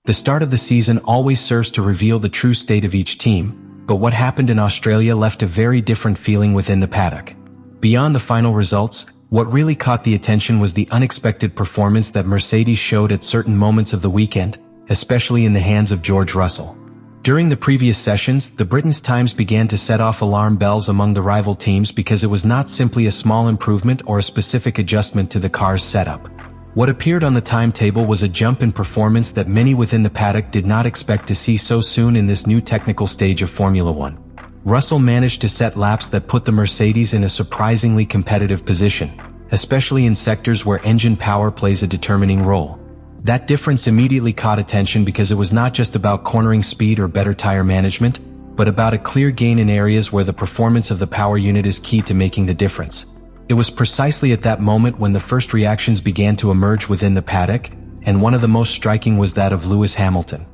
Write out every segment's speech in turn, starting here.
The start of the season always serves to reveal the true state of each team, but what happened in Australia left a very different feeling within the paddock. Beyond the final results, what really caught the attention was the unexpected performance that Mercedes showed at certain moments of the weekend, especially in the hands of George Russell. During the previous sessions, the Britain's times began to set off alarm bells among the rival teams because it was not simply a small improvement or a specific adjustment to the car's setup. What appeared on the timetable was a jump in performance that many within the paddock did not expect to see so soon in this new technical stage of Formula One. Russell managed to set laps that put the Mercedes in a surprisingly competitive position, especially in sectors where engine power plays a determining role. That difference immediately caught attention because it was not just about cornering speed or better tire management, but about a clear gain in areas where the performance of the power unit is key to making the difference. It was precisely at that moment when the first reactions began to emerge within the paddock, and one of the most striking was that of Lewis Hamilton.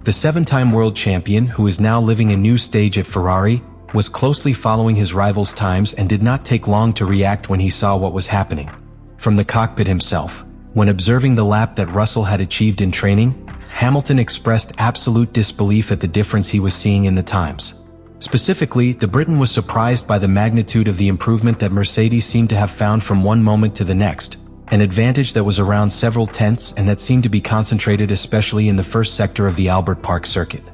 The seven-time world champion, who is now living a new stage at Ferrari, was closely following his rivals' times and did not take long to react when he saw what was happening. From the cockpit himself, when observing the lap that Russell had achieved in training, Hamilton expressed absolute disbelief at the difference he was seeing in the times. Specifically, the Briton was surprised by the magnitude of the improvement that Mercedes seemed to have found from one moment to the next, an advantage that was around several tenths and that seemed to be concentrated especially in the first sector of the Albert Park circuit.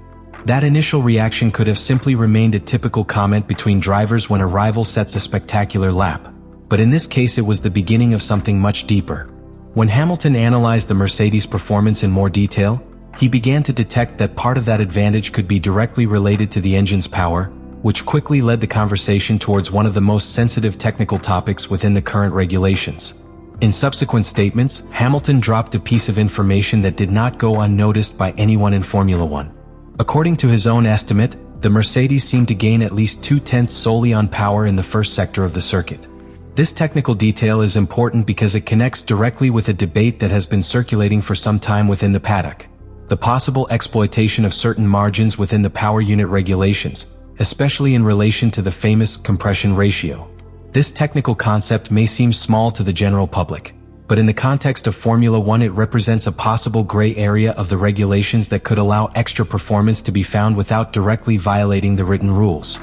That initial reaction could have simply remained a typical comment between drivers when a rival sets a spectacular lap, but in this case it was the beginning of something much deeper. When Hamilton analyzed the Mercedes' performance in more detail, he began to detect that part of that advantage could be directly related to the engine's power, which quickly led the conversation towards one of the most sensitive technical topics within the current regulations. In subsequent statements, Hamilton dropped a piece of information that did not go unnoticed by anyone in Formula One. According to his own estimate, the Mercedes seemed to gain at least 2/10 solely on power in the first sector of the circuit. This technical detail is important because it connects directly with a debate that has been circulating for some time within the paddock: the possible exploitation of certain margins within the power unit regulations, especially in relation to the famous compression ratio. This technical concept may seem small to the general public, but in the context of Formula One it represents a possible gray area of the regulations that could allow extra performance to be found without directly violating the written rules.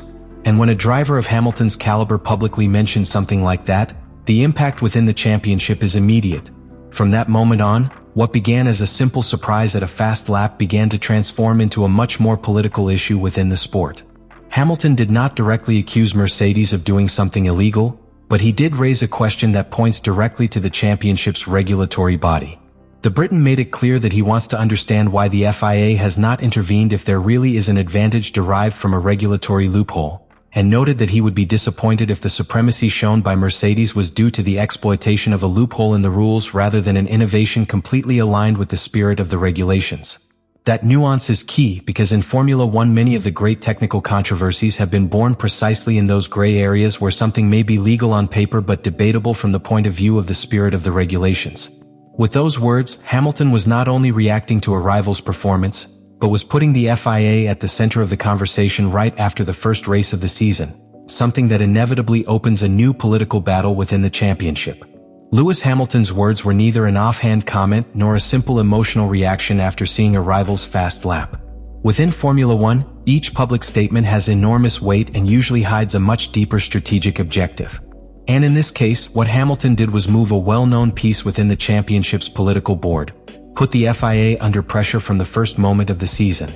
And when a driver of Hamilton's caliber publicly mentions something like that, the impact within the championship is immediate. From that moment on, what began as a simple surprise at a fast lap began to transform into a much more political issue within the sport. Hamilton did not directly accuse Mercedes of doing something illegal, but he did raise a question that points directly to the championship's regulatory body. The Briton made it clear that he wants to understand why the FIA has not intervened if there really is an advantage derived from a regulatory loophole, and noted that he would be disappointed if the supremacy shown by Mercedes was due to the exploitation of a loophole in the rules rather than an innovation completely aligned with the spirit of the regulations. That nuance is key because in Formula One many of the great technical controversies have been born precisely in those gray areas where something may be legal on paper but debatable from the point of view of the spirit of the regulations. With those words, Hamilton was not only reacting to a rival's performance, but was putting the FIA at the center of the conversation right after the first race of the season, something that inevitably opens a new political battle within the championship. Lewis Hamilton's words were neither an offhand comment nor a simple emotional reaction after seeing a rival's fast lap. Within Formula One, each public statement has enormous weight and usually hides a much deeper strategic objective. And in this case, what Hamilton did was move a well-known piece within the championship's political board, put the FIA under pressure from the first moment of the season.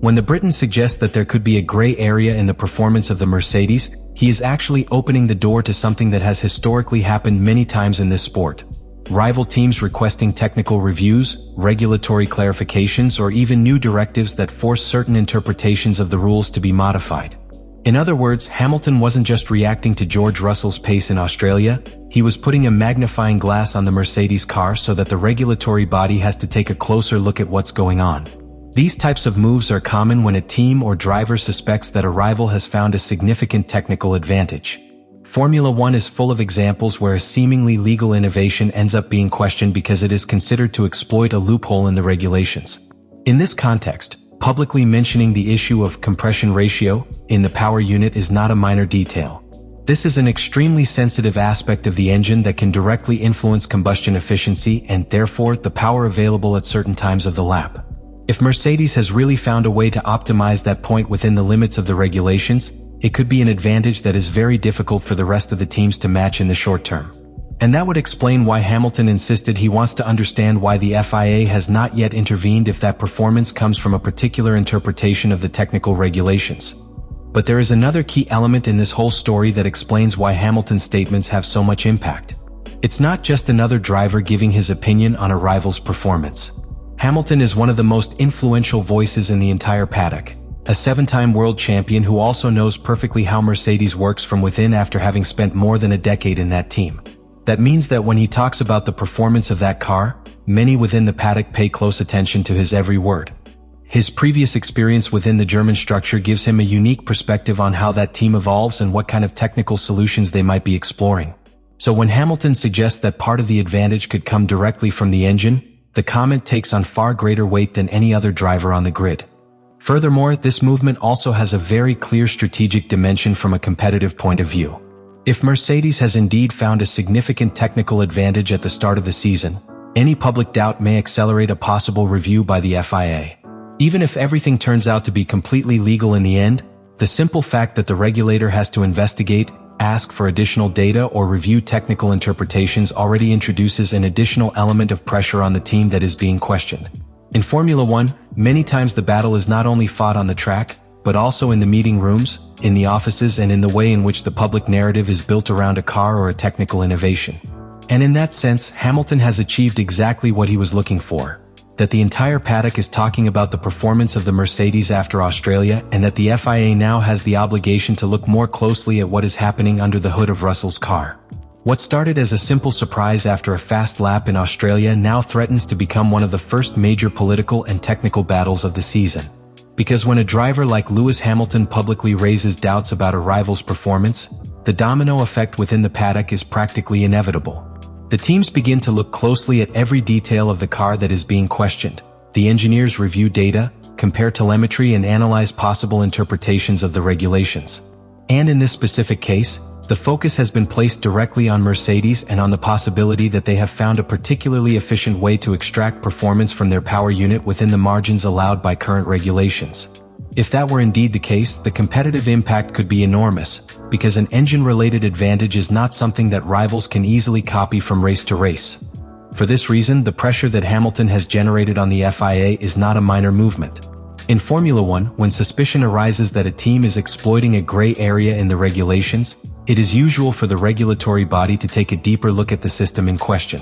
When the Briton suggests that there could be a gray area in the performance of the Mercedes, he is actually opening the door to something that has historically happened many times in this sport. Rival teams requesting technical reviews, regulatory clarifications, or even new directives that force certain interpretations of the rules to be modified. In other words, Hamilton wasn't just reacting to George Russell's pace in Australia, he was putting a magnifying glass on the Mercedes car so that the regulatory body has to take a closer look at what's going on. These types of moves are common when a team or driver suspects that a rival has found a significant technical advantage. Formula One is full of examples where a seemingly legal innovation ends up being questioned because it is considered to exploit a loophole in the regulations. In this context, publicly mentioning the issue of compression ratio in the power unit is not a minor detail. This is an extremely sensitive aspect of the engine that can directly influence combustion efficiency and therefore the power available at certain times of the lap. If Mercedes has really found a way to optimize that point within the limits of the regulations, it could be an advantage that is very difficult for the rest of the teams to match in the short term. And that would explain why Hamilton insisted he wants to understand why the FIA has not yet intervened if that performance comes from a particular interpretation of the technical regulations. But there is another key element in this whole story that explains why Hamilton's statements have so much impact. It's not just another driver giving his opinion on a rival's performance. Hamilton is one of the most influential voices in the entire paddock, a 7-time world champion who also knows perfectly how Mercedes works from within after having spent more than a decade in that team. That means that when he talks about the performance of that car, many within the paddock pay close attention to his every word. His previous experience within the German structure gives him a unique perspective on how that team evolves and what kind of technical solutions they might be exploring. So when Hamilton suggests that part of the advantage could come directly from the engine, the comment takes on far greater weight than any other driver on the grid. Furthermore, this movement also has a very clear strategic dimension from a competitive point of view. If Mercedes has indeed found a significant technical advantage at the start of the season, any public doubt may accelerate a possible review by the FIA. Even if everything turns out to be completely legal in the end, the simple fact that the regulator has to investigate, ask for additional data or review technical interpretations already introduces an additional element of pressure on the team that is being questioned. In Formula One, many times the battle is not only fought on the track, but also in the meeting rooms, in the offices, and in the way in which the public narrative is built around a car or a technical innovation. And in that sense, Hamilton has achieved exactly what he was looking for. That the entire paddock is talking about the performance of the Mercedes after Australia, and that the FIA now has the obligation to look more closely at what is happening under the hood of Russell's car. What started as a simple surprise after a fast lap in Australia now threatens to become one of the first major political and technical battles of the season. Because when a driver like Lewis Hamilton publicly raises doubts about a rival's performance, the domino effect within the paddock is practically inevitable. The teams begin to look closely at every detail of the car that is being questioned. The engineers review data, compare telemetry, and analyze possible interpretations of the regulations. And in this specific case, the focus has been placed directly on Mercedes and on the possibility that they have found a particularly efficient way to extract performance from their power unit within the margins allowed by current regulations. If that were indeed the case, the competitive impact could be enormous, because an engine-related advantage is not something that rivals can easily copy from race to race. For this reason, the pressure that Hamilton has generated on the FIA is not a minor movement. In Formula One, when suspicion arises that a team is exploiting a gray area in the regulations, it is usual for the regulatory body to take a deeper look at the system in question.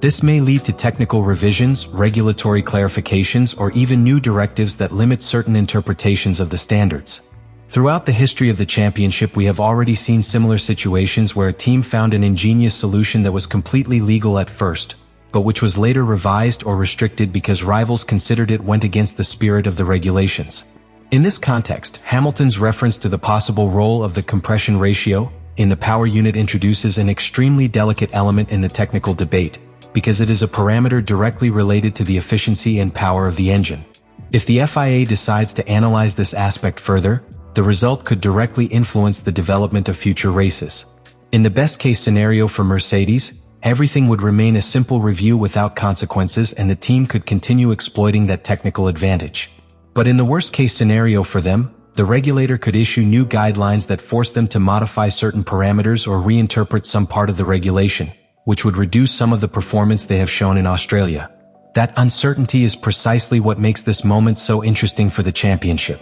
This may lead to technical revisions, regulatory clarifications, or even new directives that limit certain interpretations of the standards. Throughout the history of the championship, we have already seen similar situations where a team found an ingenious solution that was completely legal at first, but which was later revised or restricted because rivals considered it went against the spirit of the regulations. In this context, Hamilton's reference to the possible role of the compression ratio in the power unit introduces an extremely delicate element in the technical debate, because it is a parameter directly related to the efficiency and power of the engine. If the FIA decides to analyze this aspect further, the result could directly influence the development of future races. In the best-case scenario for Mercedes, everything would remain a simple review without consequences and the team could continue exploiting that technical advantage. But in the worst-case scenario for them, the regulator could issue new guidelines that force them to modify certain parameters or reinterpret some part of the regulation, which would reduce some of the performance they have shown in Australia. That uncertainty is precisely what makes this moment so interesting for the championship.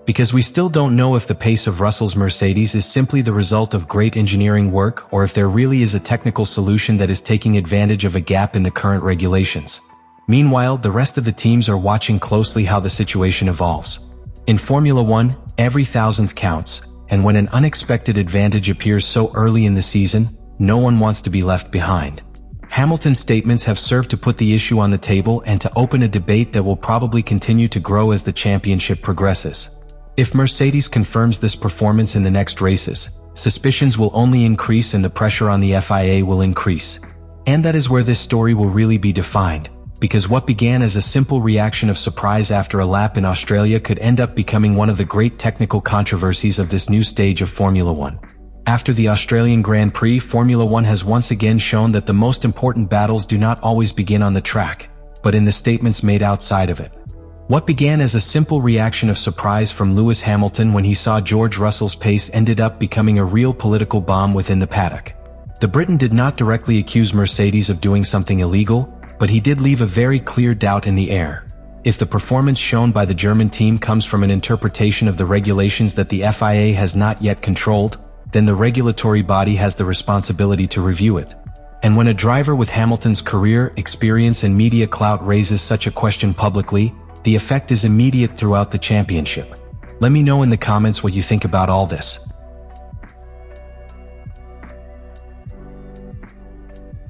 Because we still don't know if the pace of Russell's Mercedes is simply the result of great engineering work or if there really is a technical solution that is taking advantage of a gap in the current regulations. Meanwhile, the rest of the teams are watching closely how the situation evolves. In Formula One, every thousandth counts, and when an unexpected advantage appears so early in the season, no one wants to be left behind. Hamilton's statements have served to put the issue on the table and to open a debate that will probably continue to grow as the championship progresses. If Mercedes confirms this performance in the next races, suspicions will only increase and the pressure on the FIA will increase. And that is where this story will really be defined, because what began as a simple reaction of surprise after a lap in Australia could end up becoming one of the great technical controversies of this new stage of Formula One. After the Australian Grand Prix, Formula One has once again shown that the most important battles do not always begin on the track, but in the statements made outside of it. What began as a simple reaction of surprise from Lewis Hamilton when he saw George Russell's pace ended up becoming a real political bomb within the paddock. The Briton did not directly accuse Mercedes of doing something illegal, but he did leave a very clear doubt in the air. If the performance shown by the German team comes from an interpretation of the regulations that the FIA has not yet controlled, then the regulatory body has the responsibility to review it. And when a driver with Hamilton's career, experience and media clout raises such a question publicly, the effect is immediate throughout the championship. Let me know in the comments what you think about all this.